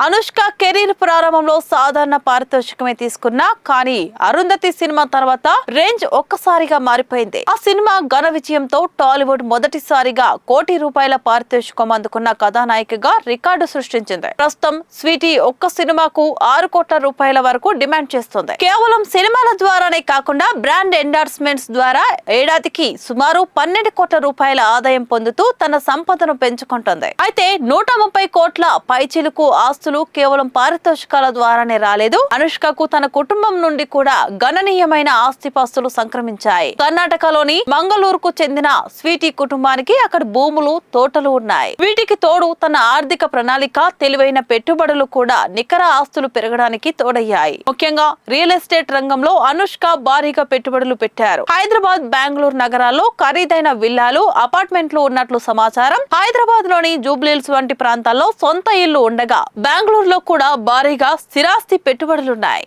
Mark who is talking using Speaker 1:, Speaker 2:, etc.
Speaker 1: Anushka career ప్రారంభంలో సాధారణ పారితోషికమే తీసుకున్నా కానీ అరుంధతి సినిమా తర్వాత రేంజ్ ఒక్కసారిగా మారిపోయింది. ఆ సినిమా ఘన విజయంతో టాలీవుడ్ మొదటిసారిగా ₹1,00,00,000 పారితోషికం అందుకున్న కథానాయికగా రికార్డు సృష్టించింది. ప్రస్తుతం స్వీటీ ఒక్క సినిమాకు ₹6 కోట్ల వరకు డిమాండ్ చేస్తుంది. కేవలం సినిమాల ద్వారానే కాకుండా బ్రాండ్ ఎండార్స్మెంట్స్ ద్వారా ఏడాదికి సుమారు ₹12 కోట్ల ఆదాయం పొందుతూ తన సంపదను పెంచుకుంటుంది. అయితే 130 కోట్ల పైచిలుకు ఆస్తులు కేవలం పారితోషికాల ద్వారానే రాలేదు. అనుష్కకు తన కుటుంబం నుండి కూడా గణనీయమైన ఆస్తిపాస్తులు సంక్రమించాయి. కర్ణాటకలోని మంగళూరుకు చెందిన స్వీటీ కుటుంబానికి అక్కడ భూములు, తోటలు ఉన్నాయి. వీటికి తోడు తన ఆర్థిక ప్రణాళిక, తెలివైన పెట్టుబడులు కూడా నికర ఆస్తులు పెరగడానికి తోడయ్యాయి. ముఖ్యంగా రియల్ ఎస్టేట్ రంగంలో అనుష్క భారీగా పెట్టుబడులు పెట్టారు. హైదరాబాద్, బెంగళూరు నగరాల్లో ఖరీదైన విల్లాలు, అపార్ట్మెంట్లు ఉన్నట్లు సమాచారం. హైదరాబాద్ లోని జూబ్లీహిల్స్ వంటి ప్రాంతాల్లో సొంత ఇల్లు ఉండగా బెంగళూరులో కూడా భారీగా స్థిరాస్తి పెట్టుబడులున్నాయి.